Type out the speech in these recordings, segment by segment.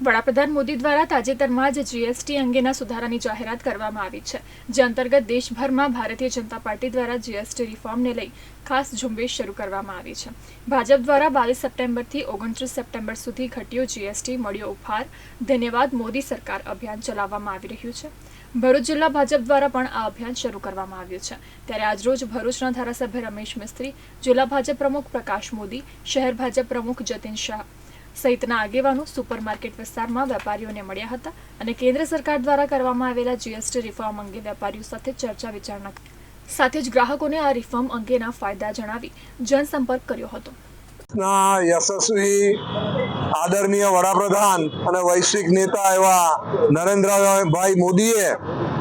વડાપ્રધાન મોદી દ્વારા તાજેતરમાં જ જીએસટી અંગેના સુધારાની જાહેરાત કરવામાં આવી છે, જે અંતર્ગત દેશભરમાં ભારતીય જનતા પાર્ટી દ્વારા જીએસટી રિફોર્મને લઈ ખાસ ઝુંબેશ શરૂ કરવામાં આવી છે। ભાજપ દ્વારા 22 સપ્ટેમ્બરથી 29 સપ્ટેમ્બર સુધી ઘટ્યો જીએસટી મળ્યો ઉપહાર, ધન્યવાદ મોદી સરકાર અભિયાન ચલાવવામાં આવી રહ્યું છે। ભરૂચ જિલ્લા ભાજપ દ્વારા પણ આ અભિયાન શરૂ કરવામાં આવ્યું છે। ત્યારે આજરોજ ભરૂચના ધારાસભ્ય રમેશ મિસ્ત્રી, જિલ્લા ભાજપ પ્રમુખ પ્રકાશ મોદી, શહેર ભાજપ પ્રમુખ જતીન શાહ સહિતના આગેવાનો સુપરમાર્કેટ વિસ્તારમાં વેપારીઓને મળ્યા હતા અને કેન્દ્ર સરકાર દ્વારા કરવામાં આવેલા જીએસટી રિફોર્મ અંગે વેપારીઓ સાથે ચર્ચા વિચારણા સાથે જ ગ્રાહકોને આ રિફોર્મ અંગેના ફાયદા જણાવી જનસંપર્ક કર્યો હતો। યશસ્વી આદરણીય વડાપ્રધાન અને વૈશ્વિક નેતા એવા નરેન્દ્રભાઈ મોદીએ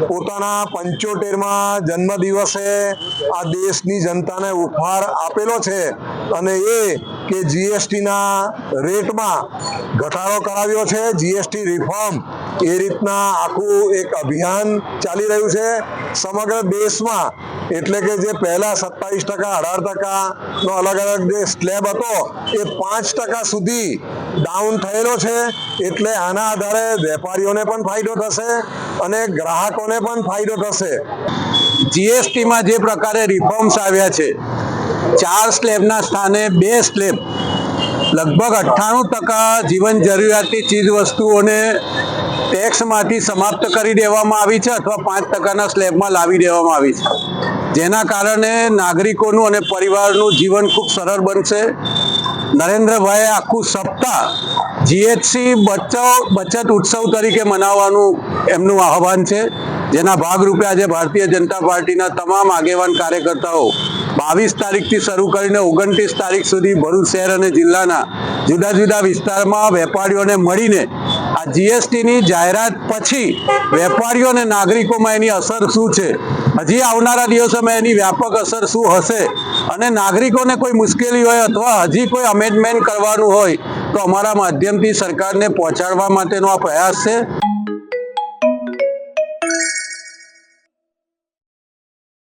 પોતાના 75મા જન્મદિવસે આ દેશની જનતાને ઉપહાર આપેલો છે અને એ કે જીએસટીના રેટમાં ઘટાડો કરાવ્યો છે। જીએસટી રિફોર્મ એ રીતના આખું એક અભિયાન ચાલી રહ્યું છે સમગ્ર દેશમાં। એટલે કે જે પહેલા 27%, 18%નો અલગ અલગ જે સ્લેબ હતો એ 5% સુધી ડાઉન થયેલો છે। એટલે આના આધારે વેપારીઓને પણ ફાયદો થશે અને ગ્રાહકોને પણ ફાયદો થશે। જીએસટીમાં જે પ્રકારે રિફોર્મ્સ આવ્યા છે, 4 સ્લેબના સ્થાને 2 સ્લેબ, લગભગ 98% જીવન જરૂરિયાતની ચીજ વસ્તુઓને ટેક્સમાંથી સમાપ્ત કરી દેવામાં આવી છે અથવા 5%ના સ્લેબમાં લાવી દેવામાં આવી છે, જેના કારણે નાગરિકોનું અને પરિવારનું જીવન ખૂબ સરળ બનશે। નરેન્દ્રભાઈએ આખું સપ્તાહ જીએસટી બચત ઉત્સવ તરીકે મનાવવાનું એમનું આહવાન છે, જેના ભાગરૂપે આજે ભારતીય જનતા પાર્ટીના તમામ આગેવાન કાર્યકર્તાઓ 22 તારીખથી શરૂ કરીને 29 તારીખ સુધી ભરૂચ શહેર અને જિલ્લાના જુદા જુદા વિસ્તારમાં વેપારીઓને મળીને આ જીએસટીની જાહેરાત પછી વેપારીઓ અને નાગરિકોમાં એની અસર શું છે, હજી આવનારા દિવસોમાં એની વ્યાપક અસર શું હશે અને નાગરિકોને કોઈ મુશ્કેલી હોય અથવા હજી કોઈ અમેન્ડમેન્ટ કરવાનું હોય તો અમારા માધ્યમથી સરકારને પહોંચાડવા માટેનો આ પ્રયાસ છે।